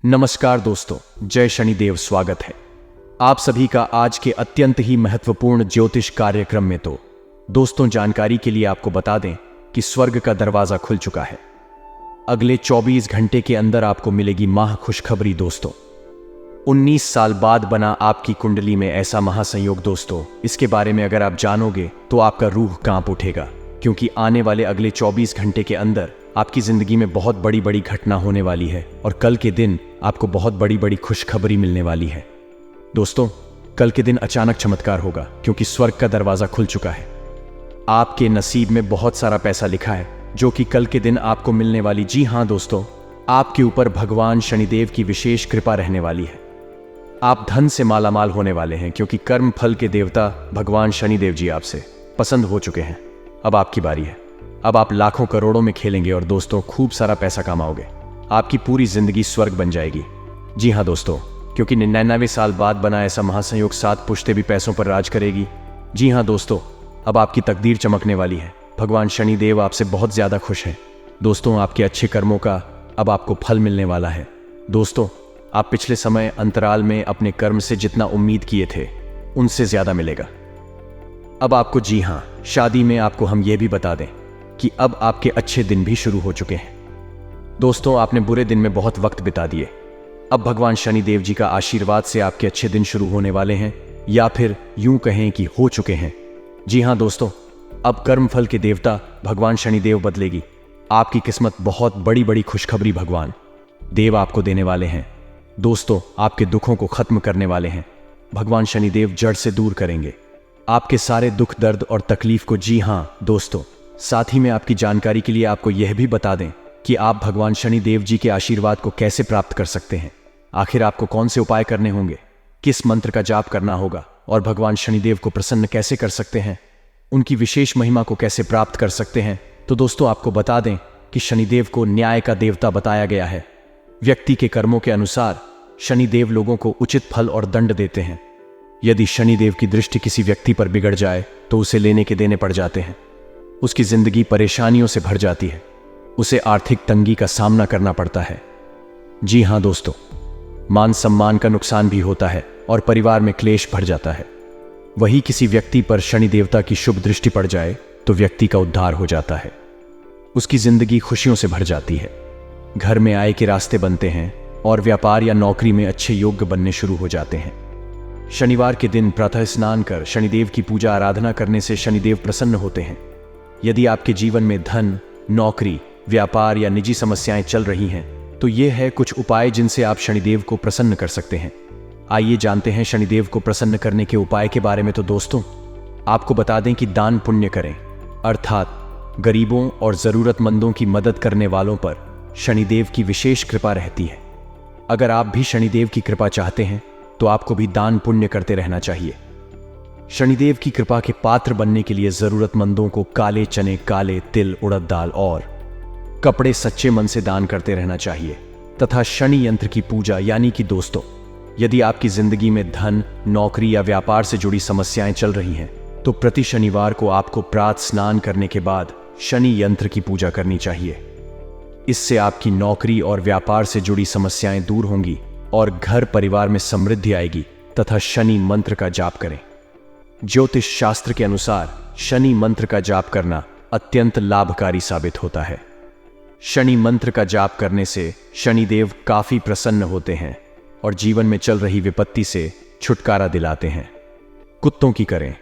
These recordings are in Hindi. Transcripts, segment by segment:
नमस्कार दोस्तों, जय शनिदेव। स्वागत है आप सभी का आज के अत्यंत ही महत्वपूर्ण ज्योतिष कार्यक्रम में। तो दोस्तों, जानकारी के लिए आपको बता दें कि स्वर्ग का दरवाजा खुल चुका है। अगले 24 घंटे के अंदर आपको मिलेगी महा खुशखबरी दोस्तों। 19 साल बाद बना आपकी कुंडली में ऐसा महासंयोग दोस्तों, इसके बारे में अगर आप जानोगे तो आपका रूह कांप उठेगा, क्योंकि आने वाले अगले 24 घंटे के अंदर आपकी जिंदगी में बहुत बड़ी बड़ी घटना होने वाली है और कल के दिन आपको बहुत बड़ी बड़ी खुशखबरी मिलने वाली है। दोस्तों, कल के दिन अचानक चमत्कार होगा, क्योंकि स्वर्ग का दरवाजा खुल चुका है। आपके नसीब में बहुत सारा पैसा लिखा है जो कि कल के दिन आपको मिलने वाली। जी हां दोस्तों, आपके ऊपर भगवान शनिदेव की विशेष कृपा रहने वाली है। आप धन से मालामाल होने वाले हैं, क्योंकि कर्म फल के देवता भगवान शनिदेव जी आपसे पसंद हो चुके हैं। अब आपकी बारी है। अब आप लाखों करोड़ों में खेलेंगे और दोस्तों खूब सारा पैसा कमाओगे। आपकी पूरी जिंदगी स्वर्ग बन जाएगी। जी हां दोस्तों, क्योंकि 99 साल बाद बना ऐसा महासंयोग 7 पुश्ते भी पैसों पर राज करेगी। जी हां दोस्तों, अब आपकी तकदीर चमकने वाली है। भगवान शनिदेव आपसे बहुत ज्यादा खुश हैं। दोस्तों, आपके अच्छे कर्मों का अब आपको फल मिलने वाला है। दोस्तों, आप पिछले समय अंतराल में अपने कर्म से जितना उम्मीद किए थे उनसे ज्यादा मिलेगा। अब आपको, जी हां, शादी में आपको हम ये भी बता दें कि अब आपके अच्छे दिन भी शुरू हो चुके हैं। दोस्तों, आपने बुरे दिन में बहुत वक्त बिता दिए। अब भगवान शनिदेव जी का आशीर्वाद से आपके अच्छे दिन शुरू होने वाले हैं, या फिर यूं कहें कि हो चुके हैं। जी हां दोस्तों, अब कर्म फल के देवता भगवान शनिदेव बदलेगी। आपकी किस्मत बहुत बड़ी बड़ी खुशखबरी भगवान देव आपको देने वाले हैं। दोस्तों, आपके दुखों को खत्म करने वाले हैं। भगवान शनिदेव जड़ से दूर करेंगे आपके सारे दुख दर्द और तकलीफ को। जी हां दोस्तों, साथ ही में आपकी जानकारी के लिए आपको यह भी बता दें कि आप भगवान शनिदेव जी के आशीर्वाद को कैसे प्राप्त कर सकते हैं। आखिर आपको कौन से उपाय करने होंगे, किस मंत्र का जाप करना होगा और भगवान शनिदेव को प्रसन्न कैसे कर सकते हैं, उनकी विशेष महिमा को कैसे प्राप्त कर सकते हैं। तो दोस्तों, आपको बता दें कि शनिदेव को न्याय का देवता बताया गया है। व्यक्ति के कर्मों के अनुसार शनिदेव लोगों को उचित फल और दंड देते हैं। यदि शनिदेव की दृष्टि किसी व्यक्ति पर बिगड़ जाए तो उसे लेने के देने पड़ जाते हैं। उसकी जिंदगी परेशानियों से भर जाती है। उसे आर्थिक तंगी का सामना करना पड़ता है। जी हां दोस्तों, मान सम्मान का नुकसान भी होता है और परिवार में क्लेश भर जाता है। वही किसी व्यक्ति पर शनि देवता की शुभ दृष्टि पड़ जाए तो व्यक्ति का उद्धार हो जाता है। उसकी जिंदगी खुशियों से भर जाती है। घर में आय के रास्ते बनते हैं और व्यापार या नौकरी में अच्छे योग्य बनने शुरू हो जाते हैं। शनिवार के दिन प्रातः स्नान कर शनिदेव की पूजा आराधना करने से शनिदेव प्रसन्न होते हैं। यदि आपके जीवन में धन, नौकरी, व्यापार या निजी समस्याएं चल रही हैं तो ये है कुछ उपाय जिनसे आप शनिदेव को प्रसन्न कर सकते हैं। आइए जानते हैं शनिदेव को प्रसन्न करने के उपाय के बारे में। तो दोस्तों, आपको बता दें कि दान पुण्य करें, अर्थात गरीबों और जरूरतमंदों की मदद करने वालों पर शनिदेव की विशेष कृपा रहती है। अगर आप भी शनिदेव की कृपा चाहते हैं तो आपको भी दान पुण्य करते रहना चाहिए। शनिदेव की कृपा के पात्र बनने के लिए जरूरतमंदों को काले चने, काले तिल, उड़द दाल और कपड़े सच्चे मन से दान करते रहना चाहिए। तथा शनि यंत्र की पूजा, यानी कि दोस्तों, यदि आपकी जिंदगी में धन, नौकरी या व्यापार से जुड़ी समस्याएं चल रही हैं तो प्रति शनिवार को आपको प्रातः स्नान करने के बाद शनि यंत्र की पूजा करनी चाहिए। इससे आपकी नौकरी और व्यापार से जुड़ी समस्याएं दूर होंगी और घर परिवार में समृद्धि आएगी। तथा शनि मंत्र का जाप करें। ज्योतिष शास्त्र के अनुसार शनि मंत्र का जाप करना अत्यंत लाभकारी साबित होता है। शनि मंत्र का जाप करने से शनिदेव काफी प्रसन्न होते हैं और जीवन में चल रही विपत्ति से छुटकारा दिलाते हैं। कुत्तों की करें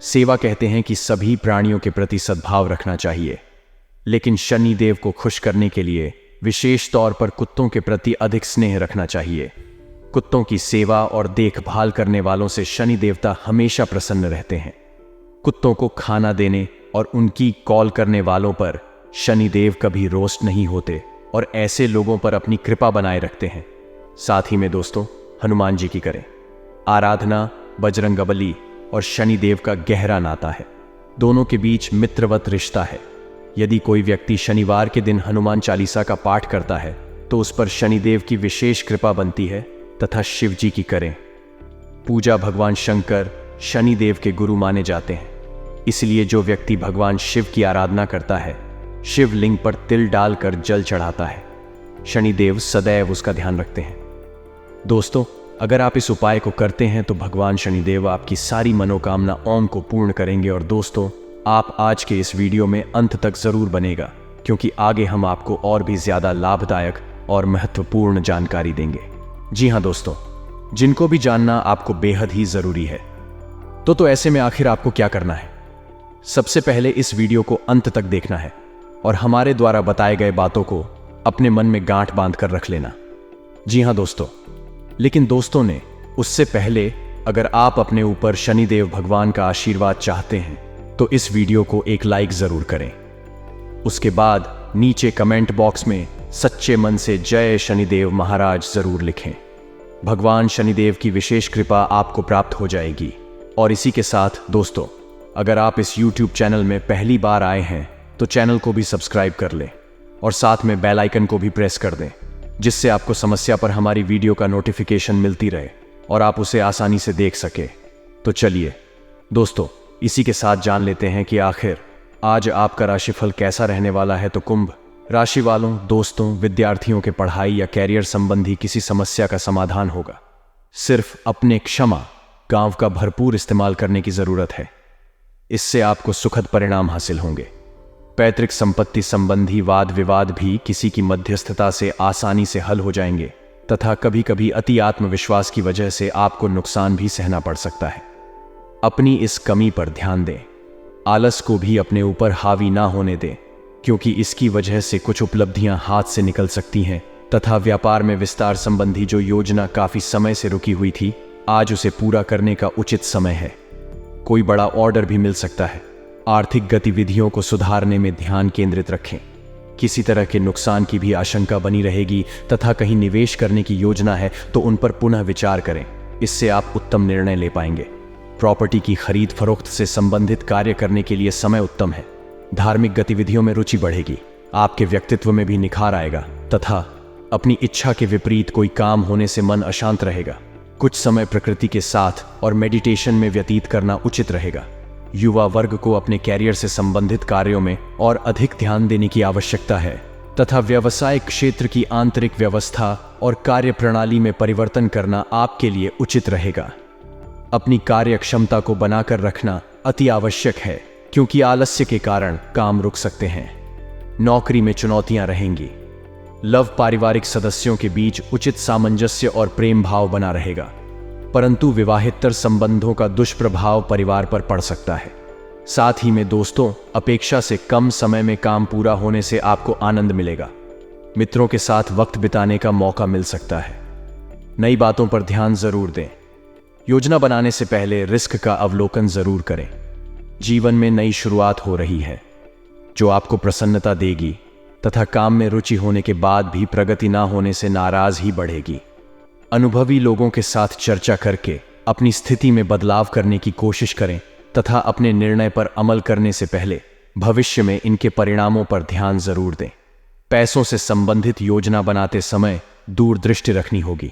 सेवा। कहते हैं कि सभी प्राणियों के प्रति सद्भाव रखना चाहिए, लेकिन शनिदेव को खुश करने के लिए विशेष तौर पर कुत्तों के प्रति अधिक स्नेह रखना चाहिए। कुत्तों की सेवा और देखभाल करने वालों से शनि देवता हमेशा प्रसन्न रहते हैं। कुत्तों को खाना देने और उनकी कॉल करने वालों पर शनिदेव कभी रोस्ट नहीं होते और ऐसे लोगों पर अपनी कृपा बनाए रखते हैं। साथ ही में दोस्तों, हनुमान जी की करें आराधना। बजरंगबली और शनिदेव का गहरा नाता है। दोनों के बीच मित्रवत रिश्ता है। यदि कोई व्यक्ति शनिवार के दिन हनुमान चालीसा का पाठ करता है तो उस पर शनिदेव की विशेष कृपा बनती है। तथा शिव जी की करें पूजा। भगवान शंकर शनिदेव के गुरु माने जाते हैं, इसलिए जो व्यक्ति भगवान शिव की आराधना करता है शिवलिंग पर तिल डालकर जल चढ़ाता है शनिदेव सदैव उसका ध्यान रखते हैं। दोस्तों, अगर आप इस उपाय को करते हैं तो भगवान शनिदेव आपकी सारी मनोकामना ओम को पूर्ण करेंगे। और दोस्तों, आप आज के इस वीडियो में अंत तक जरूर बनेगा, क्योंकि आगे हम आपको और भी ज्यादा लाभदायक और महत्वपूर्ण जानकारी देंगे। जी हाँ दोस्तों, जिनको भी जानना आपको बेहद ही जरूरी है। तो ऐसे में आखिर आपको क्या करना है? सबसे पहले इस वीडियो को अंत तक देखना है और हमारे द्वारा बताए गए बातों को अपने मन में गांठ बांध कर रख लेना। जी हाँ दोस्तों, लेकिन दोस्तों ने उससे पहले अगर आप अपने ऊपर शनिदेव भगवान का आशीर्वाद चाहते हैं तो इस वीडियो को एक लाइक जरूर करें। उसके बाद नीचे कमेंट बॉक्स में सच्चे मन से जय शनिदेव महाराज जरूर लिखें। भगवान शनिदेव की विशेष कृपा आपको प्राप्त हो जाएगी। और इसी के साथ दोस्तों, अगर आप इस YouTube चैनल में पहली बार आए हैं तो चैनल को भी सब्सक्राइब कर लें और साथ में बेल आइकन को भी प्रेस कर दें, जिससे आपको समस्या पर हमारी वीडियो का नोटिफिकेशन मिलती रहे और आप उसे आसानी से देख सके। तो चलिए दोस्तों, इसी के साथ जान लेते हैं कि आखिर आज आपका राशिफल कैसा रहने वाला है। तो कुंभ राशि वालों, दोस्तों, विद्यार्थियों के पढ़ाई या कैरियर संबंधी किसी समस्या का समाधान होगा। सिर्फ अपने क्षमा गांव का भरपूर इस्तेमाल करने की जरूरत है। इससे आपको सुखद परिणाम हासिल होंगे। पैतृक संपत्ति संबंधी वाद विवाद भी किसी की मध्यस्थता से आसानी से हल हो जाएंगे तथा कभी कभी अति आत्मविश्वास की वजह से आपको नुकसान भी सहना पड़ सकता है। अपनी इस कमी पर ध्यान दें। आलस को भी अपने ऊपर हावी ना होने दें, क्योंकि इसकी वजह से कुछ उपलब्धियां हाथ से निकल सकती हैं तथा व्यापार में विस्तार संबंधी जो योजना काफी समय से रुकी हुई थी, आज उसे पूरा करने का उचित समय है। कोई बड़ा ऑर्डर भी मिल सकता है। आर्थिक गतिविधियों को सुधारने में ध्यान केंद्रित रखें। किसी तरह के नुकसान की भी आशंका बनी रहेगी तथा कहीं निवेश करने की योजना है तो उन पर पुनः विचार करें। इससे आप उत्तम निर्णय ले पाएंगे। प्रॉपर्टी की खरीद फरोख्त से संबंधित कार्य करने के लिए समय उत्तम है। धार्मिक गतिविधियों में रुचि बढ़ेगी। आपके व्यक्तित्व में भी निखार आएगा तथा अपनी इच्छा के विपरीत कोई काम होने से मन अशांत रहेगा। कुछ समय प्रकृति के साथ और मेडिटेशन में व्यतीत करना उचित रहेगा। युवा वर्ग को अपने कैरियर से संबंधित कार्यों में और अधिक ध्यान देने की आवश्यकता है तथा व्यवसाय क्षेत्र की आंतरिक व्यवस्था और कार्य प्रणाली में परिवर्तन करना आपके लिए उचित रहेगा। अपनी कार्य क्षमता को बनाकर रखना अति आवश्यक है, क्योंकि आलस्य के कारण काम रुक सकते हैं। नौकरी में चुनौतियां रहेंगी। लव पारिवारिक सदस्यों के बीच उचित सामंजस्य और प्रेम भाव बना रहेगा, परंतु विवाहेतर संबंधों का दुष्प्रभाव परिवार पर पड़ सकता है। साथ ही में दोस्तों, अपेक्षा से कम समय में काम पूरा होने से आपको आनंद मिलेगा। मित्रों के साथ वक्त बिताने का मौका मिल सकता है। नई बातों पर ध्यान जरूर दें। योजना बनाने से पहले रिस्क का अवलोकन जरूर करें। जीवन में नई शुरुआत हो रही है जो आपको प्रसन्नता देगी तथा काम में रुचि होने के बाद भी प्रगति ना होने से नाराज ही बढ़ेगी। अनुभवी लोगों के साथ चर्चा करके अपनी स्थिति में बदलाव करने की कोशिश करें तथा अपने निर्णय पर अमल करने से पहले भविष्य में इनके परिणामों पर ध्यान जरूर दें। पैसों से संबंधित योजना बनाते समय दूरदृष्टि रखनी होगी।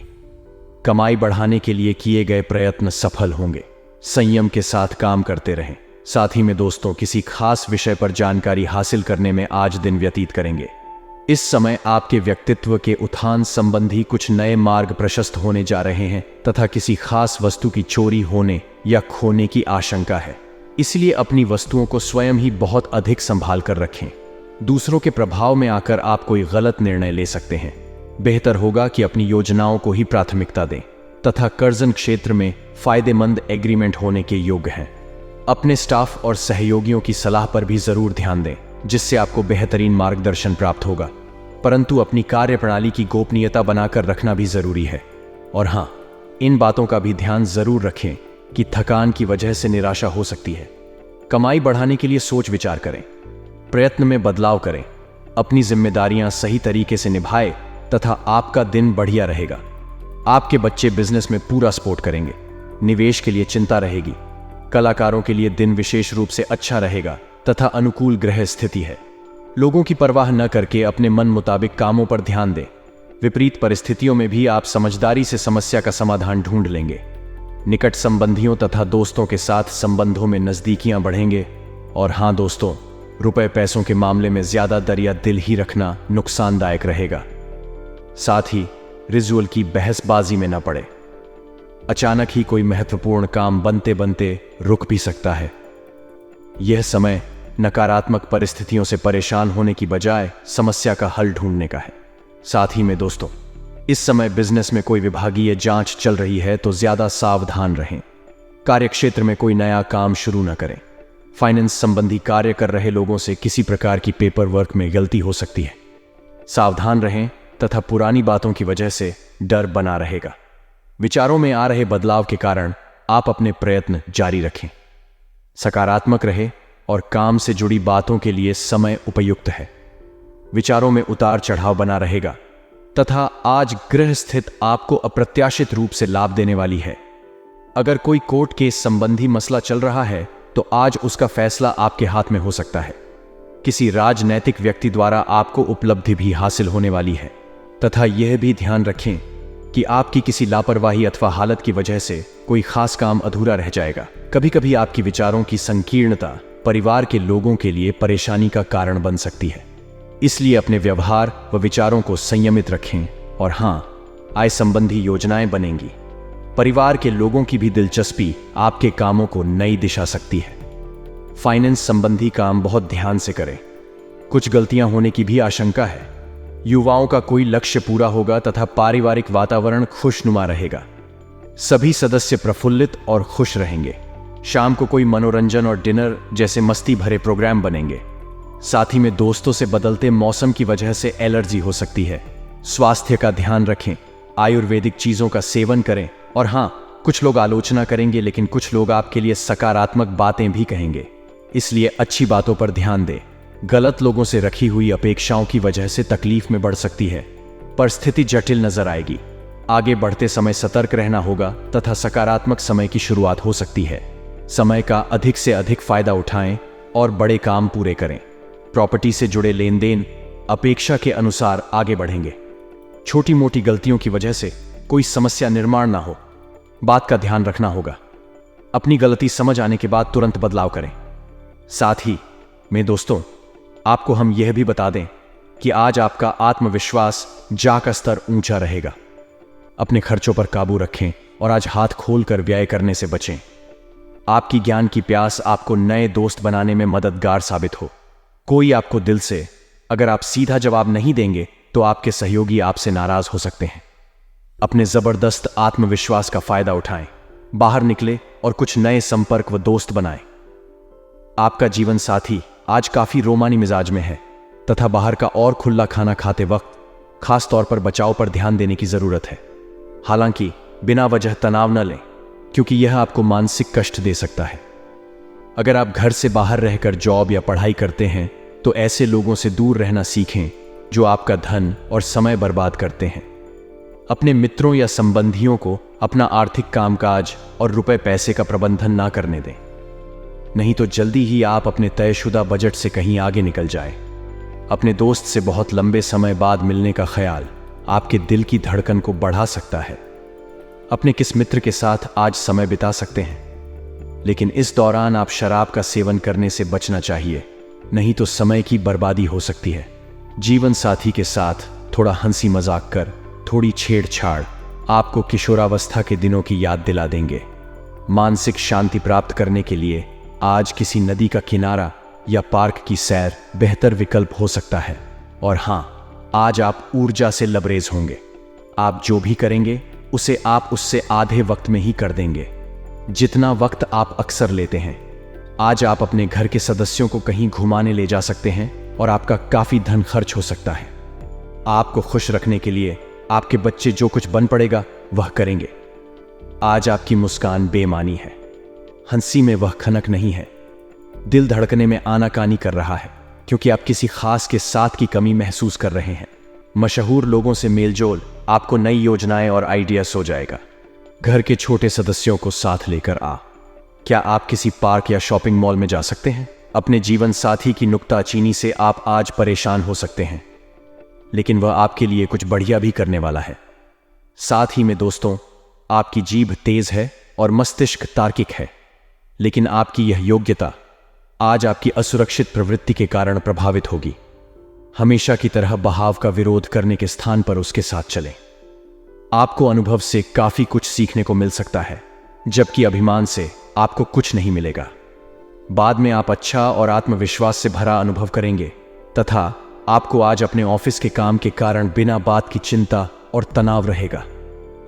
कमाई बढ़ाने के लिए किए गए प्रयत्न सफल होंगे। संयम के साथ काम करते रहें। साथ ही में दोस्तों, किसी खास विषय पर जानकारी हासिल करने में आज दिन व्यतीत करेंगे। इस समय आपके व्यक्तित्व के उत्थान संबंधी कुछ नए मार्ग प्रशस्त होने जा रहे हैं तथा किसी खास वस्तु की चोरी होने या खोने की आशंका है। इसलिए अपनी वस्तुओं को स्वयं ही बहुत अधिक संभाल कर रखें। दूसरों के प्रभाव में आकर आप कोई गलत निर्णय ले सकते हैं। बेहतर होगा कि अपनी योजनाओं को ही प्राथमिकता दें तथा कर्जन क्षेत्र में फायदेमंद एग्रीमेंट होने के योग्य हैं। अपने स्टाफ और सहयोगियों की सलाह पर भी जरूर ध्यान दें, जिससे आपको बेहतरीन मार्गदर्शन प्राप्त होगा। परंतु अपनी कार्य प्रणाली की गोपनीयता बनाकर रखना भी जरूरी है। और हाँ, इन बातों का भी ध्यान जरूर रखें कि थकान की वजह से निराशा हो सकती है। कमाई बढ़ाने के लिए सोच विचार करें, प्रयत्न में बदलाव करें, अपनी जिम्मेदारियां सही तरीके से निभाएं तथा आपका दिन बढ़िया रहेगा। आपके बच्चे बिजनेस में पूरा सपोर्ट करेंगे। निवेश के लिए चिंता रहेगी। कलाकारों के लिए दिन विशेष रूप से अच्छा रहेगा तथा अनुकूल ग्रह स्थिति है। लोगों की परवाह न करके अपने मन मुताबिक कामों पर ध्यान दें। विपरीत परिस्थितियों में भी आप समझदारी से समस्या का समाधान ढूंढ लेंगे। निकट संबंधियों तथा दोस्तों के साथ संबंधों में नजदीकियां बढ़ेंगे। और हाँ दोस्तों, रुपए पैसों के मामले में ज्यादा दरिया दिल ही रखना नुकसानदायक रहेगा। साथ ही रिजुअल की बहसबाजी में न पड़े। अचानक ही कोई महत्वपूर्ण काम बनते बनते रुक भी सकता है। यह समय नकारात्मक परिस्थितियों से परेशान होने की बजाय समस्या का हल ढूंढने का है। साथ ही में दोस्तों, इस समय बिजनेस में कोई विभागीय जांच चल रही है तो ज्यादा सावधान रहें। कार्यक्षेत्र में कोई नया काम शुरू न करें। फाइनेंस संबंधी कार्य कर रहे लोगों से किसी प्रकार की पेपर वर्क में गलती हो सकती है। सावधान रहें तथा पुरानी बातों की वजह से डर बना रहेगा। विचारों में आ रहे बदलाव के कारण आप अपने प्रयत्न जारी रखें। सकारात्मक रहे और काम से जुड़ी बातों के लिए समय उपयुक्त है। विचारों में उतार चढ़ाव बना रहेगा तथा आज गृह स्थित आपको अप्रत्याशित रूप से लाभ देने वाली है। अगर कोई कोर्ट केस संबंधी मसला चल रहा है तो आज उसका फैसला आपके हाथ में हो सकता है। किसी राजनैतिक व्यक्ति द्वारा आपको उपलब्धि भी हासिल होने वाली है तथा यह भी ध्यान रखें कि आपकी किसी लापरवाही अथवा हालत की वजह से कोई खास काम अधूरा रह जाएगा। कभी कभी आपकी विचारों की संकीर्णता परिवार के लोगों के लिए परेशानी का कारण बन सकती है। इसलिए अपने व्यवहार व विचारों को संयमित रखें। और हां, आय संबंधी योजनाएं बनेंगी। परिवार के लोगों की भी दिलचस्पी आपके कामों को नई दिशा सकती है। फाइनेंस संबंधी काम बहुत ध्यान से करें। कुछ गलतियां होने की भी आशंका है। युवाओं का कोई लक्ष्य पूरा होगा तथा पारिवारिक वातावरण खुशनुमा रहेगा। सभी सदस्य प्रफुल्लित और खुश रहेंगे। शाम को कोई मनोरंजन और डिनर जैसे मस्ती भरे प्रोग्राम बनेंगे। साथ ही में दोस्तों से बदलते मौसम की वजह से एलर्जी हो सकती है। स्वास्थ्य का ध्यान रखें। आयुर्वेदिक चीजों का सेवन करें। और हां, कुछ लोग आलोचना करेंगे लेकिन कुछ लोग आपके लिए सकारात्मक बातें भी कहेंगे। इसलिए अच्छी बातों पर ध्यान दें। गलत लोगों से रखी हुई अपेक्षाओं की वजह से तकलीफ में बढ़ सकती है। परिस्थिति जटिल नजर आएगी। आगे बढ़ते समय सतर्क रहना होगा तथा सकारात्मक समय की शुरुआत हो सकती है। समय का अधिक से अधिक फायदा उठाएं और बड़े काम पूरे करें। प्रॉपर्टी से जुड़े लेन देन अपेक्षा के अनुसार आगे बढ़ेंगे। छोटी मोटी गलतियों की वजह से कोई समस्या निर्माण ना हो, बात का ध्यान रखना होगा। अपनी गलती समझ आने के बाद तुरंत बदलाव करें। साथ ही में दोस्तों, आपको हम यह भी बता दें कि आज आपका आत्मविश्वास जा का स्तर ऊंचा रहेगा। अपने खर्चों पर काबू रखें और आज हाथ खोलकर व्यय करने से बचें। आपकी ज्ञान की प्यास आपको नए दोस्त बनाने में मददगार साबित हो। कोई आपको दिल से अगर आप सीधा जवाब नहीं देंगे तो आपके सहयोगी आपसे नाराज हो सकते हैं। अपने जबरदस्त आत्मविश्वास का फायदा उठाएं, बाहर निकले और कुछ नए संपर्क व दोस्त बनाएं। आपका जीवन साथी आज काफी रोमानी मिजाज में है तथा बाहर का और खुला खाना खाते वक्त खास तौर पर बचाव पर ध्यान देने की जरूरत है। हालांकि बिना वजह तनाव न लें, क्योंकि यह आपको मानसिक कष्ट दे सकता है। अगर आप घर से बाहर रहकर जॉब या पढ़ाई करते हैं तो ऐसे लोगों से दूर रहना सीखें जो आपका धन और समय बर्बाद करते हैं। अपने मित्रों या संबंधियों को अपना आर्थिक कामकाज और रुपए पैसे का प्रबंधन ना करने दें, नहीं तो जल्दी ही आप अपने तयशुदा बजट से कहीं आगे निकल जाए। अपने दोस्त से बहुत लंबे समय बाद मिलने का ख्याल आपके दिल की धड़कन को बढ़ा सकता है। अपने किस मित्र के साथ आज समय बिता सकते हैं, लेकिन इस दौरान आप शराब का सेवन करने से बचना चाहिए, नहीं तो समय की बर्बादी हो सकती है। जीवन साथी के साथ थोड़ा हंसी मजाक कर, थोड़ी छेड़छाड़ आपको किशोरावस्था के दिनों की याद दिला देंगे। मानसिक शांति प्राप्त करने के लिए आज किसी नदी का किनारा या पार्क की सैर बेहतर विकल्प हो सकता है। और हां, आज आप ऊर्जा से लबरेज होंगे। आप जो भी करेंगे उसे आप उससे आधे वक्त में ही कर देंगे, जितना वक्त आप अक्सर लेते हैं। आज आप अपने घर के सदस्यों को कहीं घुमाने ले जा सकते हैं और आपका काफी धन खर्च हो सकता है। आपको खुश रखने के लिए आपके बच्चे जो कुछ बन पड़ेगा वह करेंगे। आज आपकी मुस्कान बेमानी है, हंसी में वह खनक नहीं है। दिल धड़कने में आनाकानी कर रहा है क्योंकि आप किसी खास के साथ की कमी महसूस कर रहे हैं। मशहूर लोगों से मेलजोल आपको नई योजनाएं और आइडिया सो जाएगा। घर के छोटे सदस्यों को साथ लेकर क्या आप किसी पार्क या शॉपिंग मॉल में जा सकते हैं? अपने जीवन साथी की नुक्ताचीनी से आप आज परेशान हो सकते हैं, लेकिन वह आपके लिए कुछ बढ़िया भी करने वाला है। साथ ही में दोस्तों, आपकी जीभ तेज है और मस्तिष्क तार्किक है, लेकिन आपकी यह योग्यता आज आपकी असुरक्षित प्रवृत्ति के कारण प्रभावित होगी। हमेशा की तरह बहाव का विरोध करने के स्थान पर उसके साथ चलें। आपको अनुभव से काफी कुछ सीखने को मिल सकता है, जबकि अभिमान से आपको कुछ नहीं मिलेगा। बाद में आप अच्छा और आत्मविश्वास से भरा अनुभव करेंगे तथा आपको आज अपने ऑफिस के काम के कारण बिना बात की चिंता और तनाव रहेगा।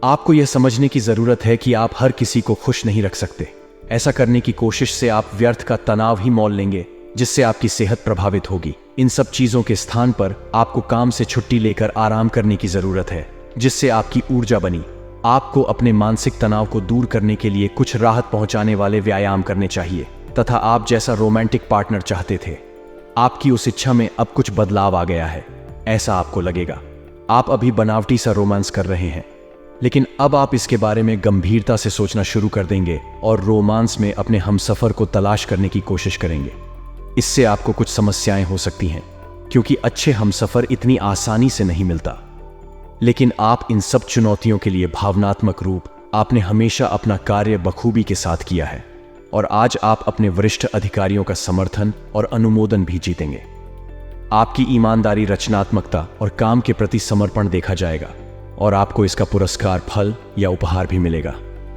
आपको यह समझने की जरूरत है कि आप हर किसी को खुश नहीं रख सकते। ऐसा करने की कोशिश से आप व्यर्थ का तनाव ही मोल लेंगे, जिससे आपकी सेहत प्रभावित होगी। इन सब चीजों के स्थान पर आपको काम से छुट्टी लेकर आराम करने की जरूरत है, जिससे आपकी ऊर्जा बनी। आपको अपने मानसिक तनाव को दूर करने के लिए कुछ राहत पहुंचाने वाले व्यायाम करने चाहिए तथा आप जैसा रोमांटिक पार्टनर चाहते थे, आपकी उस इच्छा में अब कुछ बदलाव आ गया है। ऐसा आपको लगेगा। आप अभी बनावटी सा रोमांस कर रहे हैं, लेकिन अब आप इसके बारे में गंभीरता से सोचना शुरू कर देंगे और रोमांस में अपने हमसफर को तलाश करने की कोशिश करेंगे। इससे आपको कुछ समस्याएं हो सकती हैं, क्योंकि अच्छे हमसफर इतनी आसानी से नहीं मिलता। लेकिन आप इन सब चुनौतियों के लिए भावनात्मक रूप आपने हमेशा अपना कार्य बखूबी के साथ किया है और आज आप अपने वरिष्ठ अधिकारियों का समर्थन और अनुमोदन भी जीतेंगे। आपकी ईमानदारी, रचनात्मकता और काम के प्रति समर्पण देखा जाएगा और आपको इसका पुरस्कार, फल या उपहार भी मिलेगा।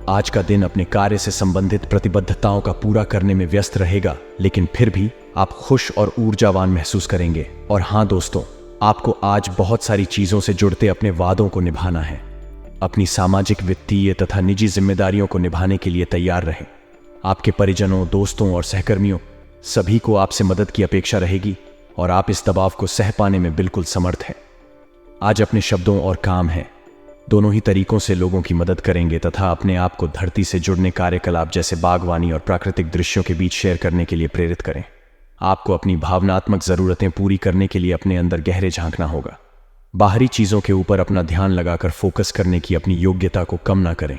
आज का दिन अपने कार्य से संबंधित प्रतिबद्धताओं का पूरा करने में व्यस्त रहेगा, लेकिन फिर भी आप खुश और ऊर्जावान महसूस करेंगे। और हाँ दोस्तों, आपको आज बहुत सारी चीजों से जुड़ते अपने वादों को निभाना है। अपनी सामाजिक, वित्तीय तथा निजी जिम्मेदारियों को निभाने के लिए तैयार रहें। आपके परिजनों, दोस्तों और सहकर्मियों सभी को आपसे मदद की अपेक्षा रहेगी और आप इस दबाव को सह पाने में बिल्कुल समर्थ हैं। आज अपने शब्दों और काम हैं दोनों ही तरीकों से लोगों की मदद करेंगे तथा अपने आप को धरती से जुड़ने कार्यकलाप जैसे बागवानी और प्राकृतिक दृश्यों के बीच शेयर करने के लिए प्रेरित करें। आपको अपनी भावनात्मक जरूरतें पूरी करने के लिए अपने अंदर गहरे झांकना होगा। बाहरी चीजों के ऊपर अपना ध्यान लगाकर फोकस करने की अपनी योग्यता को कम ना करें।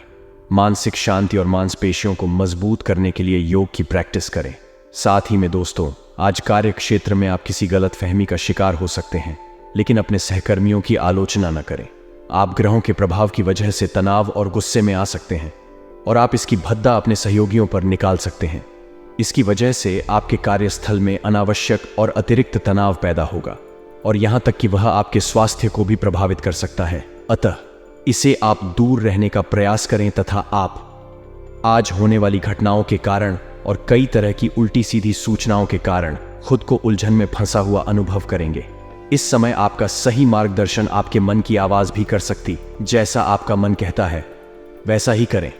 मानसिक शांति और मांसपेशियों को मजबूत करने के लिए योग की प्रैक्टिस करें। साथ ही में दोस्तों, आज कार्य क्षेत्र में आप किसी गलत फहमी का शिकार हो सकते हैं, लेकिन अपने सहकर्मियों की आलोचना न करें। आप ग्रहों के प्रभाव की वजह से तनाव और गुस्से में आ सकते हैं और आप इसकी भद्दा अपने सहयोगियों पर निकाल सकते हैं। इसकी वजह से आपके कार्यस्थल में अनावश्यक और अतिरिक्त तनाव पैदा होगा और यहां तक कि वह आपके स्वास्थ्य को भी प्रभावित कर सकता है। अतः इसे आप दूर रहने का प्रयास करें तथा आप आज होने वाली घटनाओं के कारण और कई तरह की उल्टी सीधी सूचनाओं के कारण खुद को उलझन में फंसा हुआ अनुभव करेंगे। इस समय आपका सही मार्गदर्शन आपके मन की आवाज भी कर सकती। जैसा आपका मन कहता है वैसा ही करें।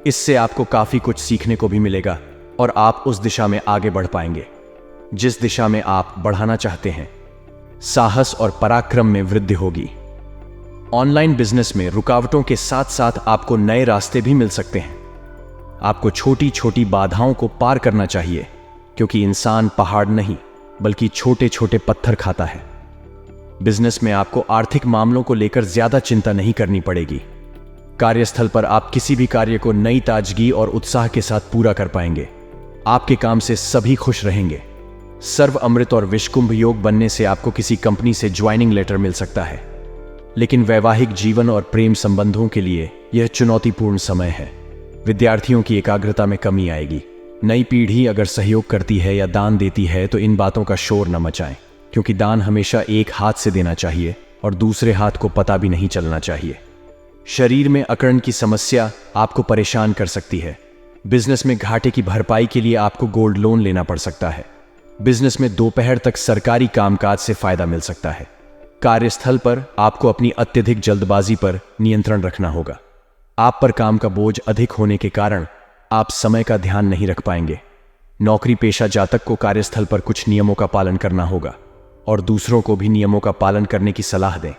इससे आपको काफी कुछ सीखने को भी मिलेगा और आप उस दिशा में आगे बढ़ पाएंगे जिस दिशा में आप बढ़ाना चाहते हैं। साहस और पराक्रम में वृद्धि होगी। ऑनलाइन बिजनेस में रुकावटों के साथ साथ आपको नए रास्ते भी मिल सकते हैं। आपको छोटी छोटी बाधाओं को पार करना चाहिए, क्योंकि इंसान पहाड़ नहीं बल्कि छोटे छोटे पत्थर खाता है। बिजनेस में आपको आर्थिक मामलों को लेकर ज्यादा चिंता नहीं करनी पड़ेगी। कार्यस्थल पर आप किसी भी कार्य को नई ताजगी और उत्साह के साथ पूरा कर पाएंगे। आपके काम से सभी खुश रहेंगे। सर्व अमृत और विषकुंभ योग बनने से आपको किसी कंपनी से ज्वाइनिंग लेटर मिल सकता है, लेकिन वैवाहिक जीवन और प्रेम संबंधों के लिए यह चुनौतीपूर्ण समय है। विद्यार्थियों की एकाग्रता में कमी आएगी। नई पीढ़ी अगर सहयोग करती है या दान देती है तो इन बातों का शोर न मचाएं, क्योंकि दान हमेशा एक हाथ से देना चाहिए और दूसरे हाथ को पता भी नहीं चलना चाहिए। शरीर में अकड़न की समस्या आपको परेशान कर सकती है। बिजनेस में घाटे की भरपाई के लिए आपको गोल्ड लोन लेना पड़ सकता है। बिजनेस में दोपहर तक सरकारी कामकाज से फायदा मिल सकता है। कार्यस्थल पर आपको अपनी अत्यधिक जल्दबाजी पर नियंत्रण रखना होगा। आप पर काम का बोझ अधिक होने के कारण आप समय का ध्यान नहीं रख पाएंगे। नौकरी पेशा जातक को कार्यस्थल पर कुछ नियमों का पालन करना होगा और दूसरों को भी नियमों का पालन करने की सलाह दें।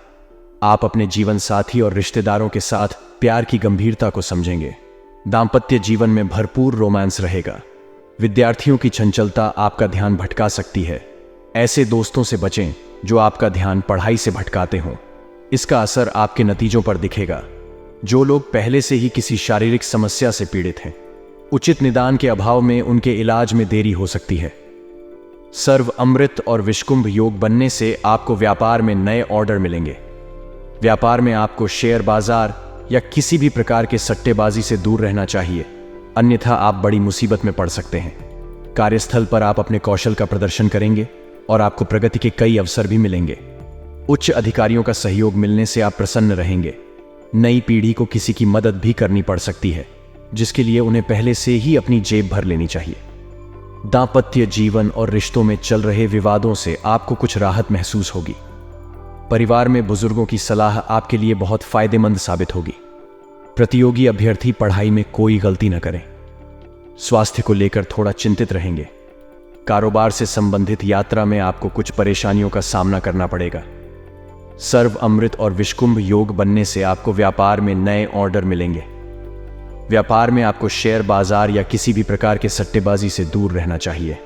आप अपने जीवन साथी और रिश्तेदारों के साथ प्यार की गंभीरता को समझेंगे। दाम्पत्य जीवन में भरपूर रोमांस रहेगा। विद्यार्थियों की चंचलता आपका ध्यान भटका सकती है। ऐसे दोस्तों से बचें जो आपका ध्यान पढ़ाई से भटकाते हों। इसका असर आपके नतीजों पर दिखेगा। जो लोग पहले से ही किसी शारीरिक समस्या से पीड़ित हैं, उचित निदान के अभाव में उनके इलाज में देरी हो सकती है। सर्व अमृत और विषकुंभ योग बनने से आपको व्यापार में नए ऑर्डर मिलेंगे। व्यापार में आपको शेयर बाजार या किसी भी प्रकार के सट्टेबाजी से दूर रहना चाहिए, अन्यथा आप बड़ी मुसीबत में पड़ सकते हैं। कार्यस्थल पर आप अपने कौशल का प्रदर्शन करेंगे और आपको प्रगति के कई अवसर भी मिलेंगे। उच्च अधिकारियों का सहयोग मिलने से आप प्रसन्न रहेंगे। नई पीढ़ी को किसी की मदद भी करनी पड़ सकती है, जिसके लिए उन्हें पहले से ही अपनी जेब भर लेनी चाहिए। दांपत्य जीवन और रिश्तों में चल रहे विवादों से आपको कुछ राहत महसूस होगी। परिवार में बुजुर्गों की सलाह आपके लिए बहुत फायदेमंद साबित होगी। प्रतियोगी अभ्यर्थी पढ़ाई में कोई गलती न करें। स्वास्थ्य को लेकर थोड़ा चिंतित रहेंगे। कारोबार से संबंधित यात्रा में आपको कुछ परेशानियों का सामना करना पड़ेगा। सर्व अमृत और विषकुंभ योग बनने से आपको व्यापार में नए ऑर्डर मिलेंगे। व्यापार में आपको शेयर बाजार या किसी भी प्रकार के सट्टेबाजी से दूर रहना चाहिए,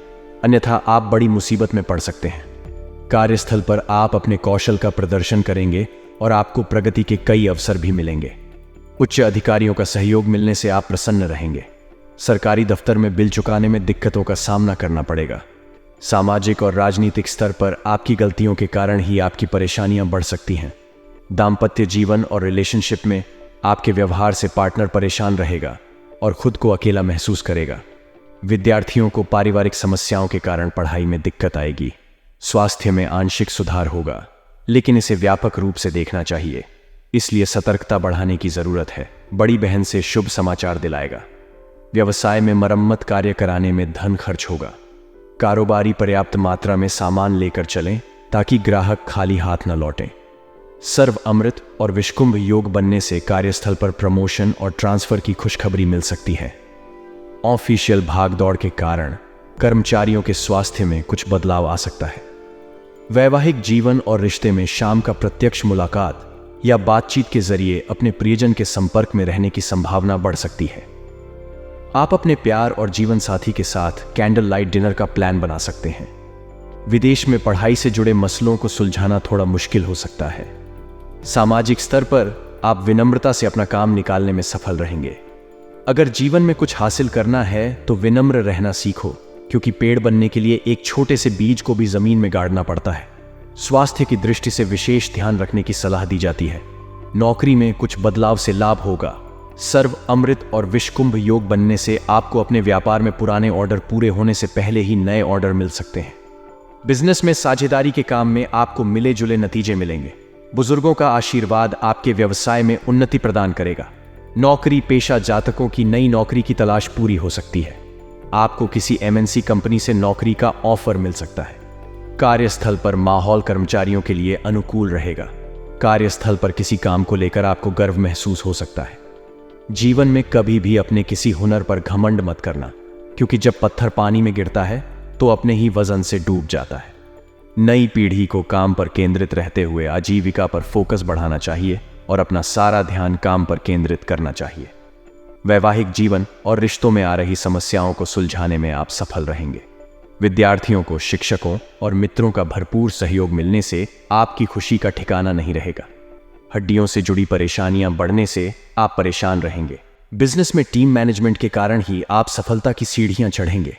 अन्यथा आप बड़ी मुसीबत में पड़ सकते हैं। कार्यस्थल पर आप अपने कौशल का प्रदर्शन करेंगे और आपको प्रगति के कई अवसर भी मिलेंगे। उच्च अधिकारियों का सहयोग मिलने से आप प्रसन्न रहेंगे। सरकारी दफ्तर में बिल चुकाने में दिक्कतों का सामना करना पड़ेगा। सामाजिक और राजनीतिक स्तर पर आपकी गलतियों के कारण ही आपकी परेशानियां बढ़ सकती हैं। दांपत्य जीवन और रिलेशनशिप में आपके व्यवहार से पार्टनर परेशान रहेगा और खुद को अकेला महसूस करेगा। विद्यार्थियों को पारिवारिक समस्याओं के कारण पढ़ाई में दिक्कत आएगी। स्वास्थ्य में आंशिक सुधार होगा, लेकिन इसे व्यापक रूप से देखना चाहिए, इसलिए सतर्कता बढ़ाने की जरूरत है। बड़ी बहन से शुभ समाचार दिलाएगा। व्यवसाय में मरम्मत कार्य कराने में धन खर्च होगा। कारोबारी पर्याप्त मात्रा में सामान लेकर चलें ताकि ग्राहक खाली हाथ न लौटें। सर्व अमृत और विषकुंभ योग बनने से कार्यस्थल पर प्रमोशन और ट्रांसफर की खुशखबरी मिल सकती है। ऑफिशियल भागदौड़ के कारण कर्मचारियों के स्वास्थ्य में कुछ बदलाव आ सकता है। वैवाहिक जीवन और रिश्ते में शाम का प्रत्यक्ष मुलाकात या बातचीत के जरिए अपने प्रियजन के संपर्क में रहने की संभावना बढ़ सकती है। आप अपने प्यार और जीवन साथी के साथ कैंडल लाइट डिनर का प्लान बना सकते हैं। विदेश में पढ़ाई से जुड़े मसलों को सुलझाना थोड़ा मुश्किल हो सकता है। सामाजिक स्तर पर आप विनम्रता से अपना काम निकालने में सफल रहेंगे। अगर जीवन में कुछ हासिल करना है तो विनम्र रहना सीखो, क्योंकि पेड़ बनने के लिए एक छोटे से बीज को भी जमीन में गाड़ना पड़ता है। स्वास्थ्य की दृष्टि से विशेष ध्यान रखने की सलाह दी जाती है। नौकरी में कुछ बदलाव से लाभ होगा। सर्व अमृत और विषकुंभ योग बनने से आपको अपने व्यापार में पुराने ऑर्डर पूरे होने से पहले ही नए ऑर्डर मिल सकते हैं। बिजनेस में साझेदारी के काम में आपको मिले जुले नतीजे मिलेंगे। बुजुर्गों का आशीर्वाद आपके व्यवसाय में उन्नति प्रदान करेगा। नौकरी पेशा जातकों की नई नौकरी की तलाश पूरी हो सकती है। आपको किसी एमएनसी कंपनी से नौकरी का ऑफर मिल सकता है। कार्यस्थल पर माहौल कर्मचारियों के लिए अनुकूल रहेगा। कार्यस्थल पर किसी काम को लेकर आपको गर्व महसूस हो सकता है। जीवन में कभी भी अपने किसी हुनर पर घमंड मत करना, क्योंकि जब पत्थर पानी में गिरता है तो अपने ही वजन से डूब जाता है। नई पीढ़ी को काम पर केंद्रित रहते हुए आजीविका पर फोकस बढ़ाना चाहिए और अपना सारा ध्यान काम पर केंद्रित करना चाहिए। वैवाहिक जीवन और रिश्तों में आ रही समस्याओं को सुलझाने में आप सफल रहेंगे। विद्यार्थियों को शिक्षकों और मित्रों का भरपूर सहयोग मिलने से आपकी खुशी का ठिकाना नहीं रहेगा। हड्डियों से जुड़ी परेशानियां बढ़ने से आप परेशान रहेंगे। बिजनेस में टीम मैनेजमेंट के कारण ही आप सफलता की सीढ़ियां चढ़ेंगे।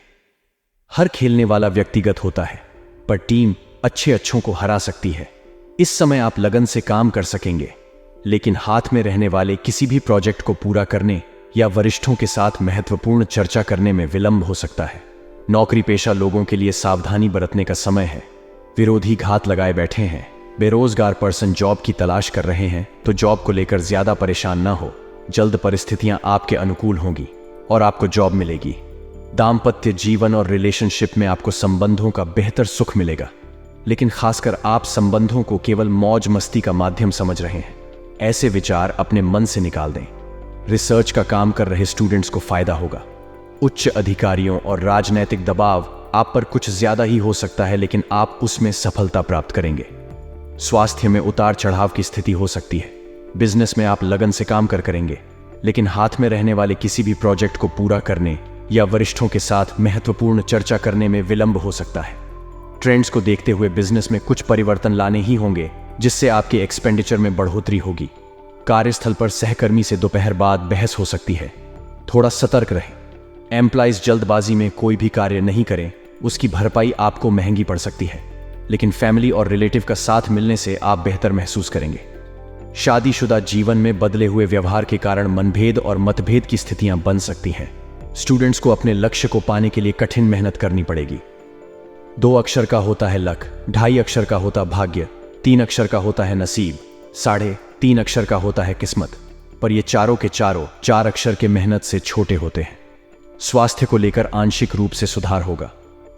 हर खेलने वाला व्यक्तिगत होता है, पर टीम अच्छों को हरा सकती है। इस समय आप लगन से काम कर सकेंगे, लेकिन हाथ में रहने वाले किसी भी प्रोजेक्ट को पूरा करने या वरिष्ठों के साथ महत्वपूर्ण चर्चा करने में विलंब हो सकता है। नौकरी पेशा लोगों के लिए सावधानी बरतने का समय है। विरोधी घात लगाए बैठे हैं। बेरोजगार पर्सन जॉब की तलाश कर रहे हैं तो जॉब को लेकर ज्यादा परेशान ना हो। जल्द परिस्थितियां आपके अनुकूल होंगी और आपको जॉब मिलेगी। दाम्पत्य जीवन और रिलेशनशिप में आपको संबंधों का बेहतर सुख मिलेगा, लेकिन खासकर आप संबंधों को केवल मौज मस्ती का माध्यम समझ रहे हैं। ऐसे विचार अपने मन से निकाल दें। रिसर्च का काम कर रहे स्टूडेंट्स को फायदा होगा। उच्च अधिकारियों और राजनैतिक दबाव आप पर कुछ ज्यादा ही हो सकता है, लेकिन आप उसमें सफलता प्राप्त करेंगे। स्वास्थ्य में उतार चढ़ाव की स्थिति हो सकती है। बिजनेस में आप लगन से काम करेंगे, लेकिन हाथ में रहने वाले किसी भी प्रोजेक्ट को पूरा करने या वरिष्ठों के साथ महत्वपूर्ण चर्चा करने में विलंब हो सकता है। ट्रेंड्स को देखते हुए बिजनेस में कुछ परिवर्तन लाने ही होंगे, जिससे आपके एक्सपेंडिचर में बढ़ोतरी होगी। कार्यस्थल पर सहकर्मी से दोपहर बाद बहस हो सकती है। थोड़ा सतर्क रहें। एम्प्लॉइज जल्दबाजी में कोई भी कार्य नहीं करें, उसकी भरपाई आपको महंगी पड़ सकती है, लेकिन फैमिली और रिलेटिव का साथ मिलने से आप बेहतर महसूस करेंगे। शादीशुदा जीवन में बदले हुए व्यवहार के कारण मनभेद और मतभेद की स्थितियां बन सकती हैं। स्टूडेंट्स को अपने लक्ष्य को पाने के लिए कठिन मेहनत करनी पड़ेगी। 2 अक्षर का होता है लक, 2.5 अक्षर का होता भाग्य, 3 अक्षर का होता है नसीब, 3.5 अक्षर का होता है किस्मत। पर ये चारों के चारों 4 अक्षर के मेहनत से छोटे होते हैं। स्वास्थ्य को लेकर आंशिक रूप से सुधार होगा,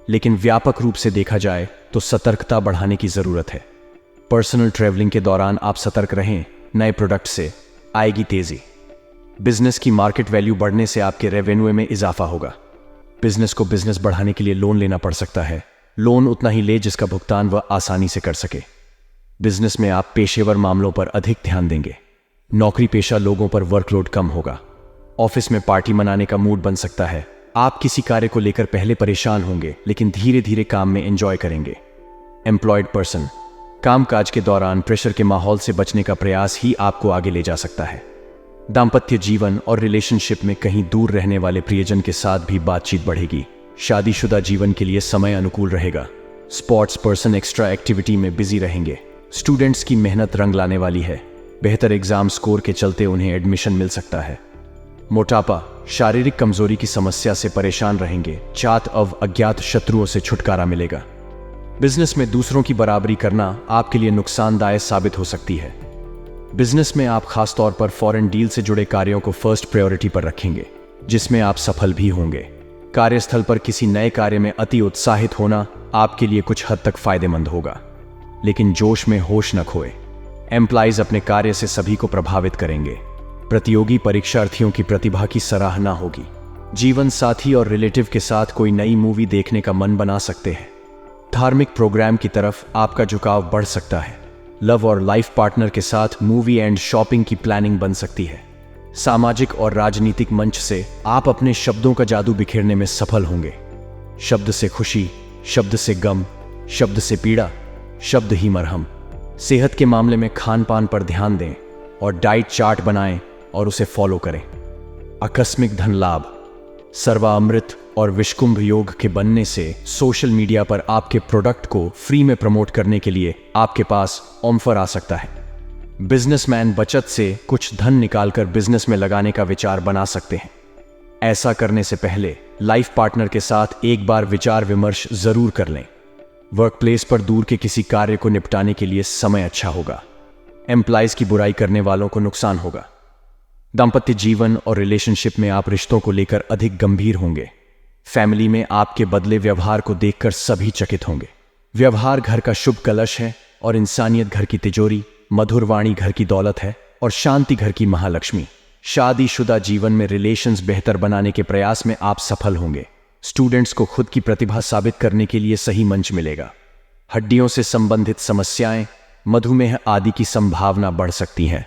लेकिन व्यापक रूप से देखा जाए तो सतर्कता बढ़ाने की जरूरत है। पर्सनल ट्रैवलिंग के दौरान आप सतर्क रहें, नए प्रोडक्ट से आएगी तेजी। बिजनेस की मार्केट वैल्यू बढ़ने से आपके रेवेन्यू में इजाफा होगा। बिजनेस को बिजनेस बढ़ाने के लिए लोन लेना पड़ सकता है। लोन उतना ही ले जिसका भुगतान वह आसानी से कर सके। बिजनेस में आप पेशेवर मामलों पर अधिक ध्यान देंगे। नौकरी पेशा लोगों पर वर्कलोड कम होगा। ऑफिस में पार्टी मनाने का मूड बन सकता है। आप किसी कार्य को लेकर पहले परेशान होंगे, लेकिन धीरे धीरे काम में एंजॉय करेंगे। एम्प्लॉयड पर्सन, कामकाज के दौरान प्रेशर के माहौल से बचने का प्रयास ही आपको आगे ले जा सकता है। दाम्पत्य जीवन और रिलेशनशिप में कहीं दूर रहने वाले प्रियजन के साथ भी बातचीत बढ़ेगी। शादीशुदा जीवन के लिए समय अनुकूल रहेगा। स्पोर्ट्स पर्सन एक्स्ट्रा एक्टिविटी में बिजी रहेंगे। स्टूडेंट्स की मेहनत रंग लाने वाली है। बेहतर एग्जाम स्कोर के चलते उन्हें एडमिशन मिल सकता है। मोटापा, शारीरिक कमजोरी की समस्या से परेशान रहेंगे। जात अज्ञात शत्रुओं से छुटकारा मिलेगा। बिजनेस में दूसरों की बराबरी करना आपके लिए नुकसानदायक साबित हो सकती है। बिजनेस में आप खासतौर पर फॉरेन डील से जुड़े कार्यों को फर्स्ट प्रायोरिटी पर रखेंगे, जिसमें आप सफल भी होंगे। कार्यस्थल पर किसी नए कार्य में अति उत्साहित होना आपके लिए कुछ हद तक फायदेमंद होगा, लेकिन जोश में होश न खोए। एम्प्लॉइज अपने कार्य से सभी को प्रभावित करेंगे। प्रतियोगी परीक्षार्थियों की प्रतिभा की सराहना होगी। जीवन साथी और रिलेटिव के साथ कोई नई मूवी देखने का मन बना सकते हैं। धार्मिक प्रोग्राम की तरफ आपका झुकाव बढ़ सकता है। लव और लाइफ पार्टनर के साथ मूवी एंड शॉपिंग की प्लानिंग बन सकती है। सामाजिक और राजनीतिक मंच से आप अपने शब्दों का जादू बिखेरने में सफल होंगे। शब्द से खुशी, शब्द से गम, शब्द से पीड़ा, शब्द ही मरहम। सेहत के मामले में खान पान पर ध्यान दें और डाइट चार्ट बनाएं और उसे फॉलो करें। आकस्मिक धन लाभ, सर्वामृत और विषकुंभ योग के बनने से सोशल मीडिया पर आपके प्रोडक्ट को फ्री में प्रमोट करने के लिए आपके पास ऑफर आ सकता है। बिजनेसमैन बचत से कुछ धन निकालकर बिजनेस में लगाने का विचार बना सकते हैं। ऐसा करने से पहले लाइफ पार्टनर के साथ एक बार विचार विमर्श जरूर कर लें। वर्कप्लेस पर दूर के किसी कार्य को निपटाने के लिए समय अच्छा होगा। एम्प्लॉइज की बुराई करने वालों को नुकसान होगा। दाम्पत्य जीवन और रिलेशनशिप में आप रिश्तों को लेकर अधिक गंभीर होंगे। फैमिली में आपके बदले व्यवहार को देखकर सभी चकित होंगे। व्यवहार घर का शुभ कलश है और इंसानियत घर की तिजोरी, मधुर वाणी घर की दौलत है और शांति घर की महालक्ष्मी। शादीशुदा जीवन में रिलेशंस बेहतर बनाने के प्रयास में आप सफल होंगे। स्टूडेंट्स को खुद की प्रतिभा साबित करने के लिए सही मंच मिलेगा। हड्डियों से संबंधित समस्याएं, मधुमेह आदि की संभावना बढ़ सकती है।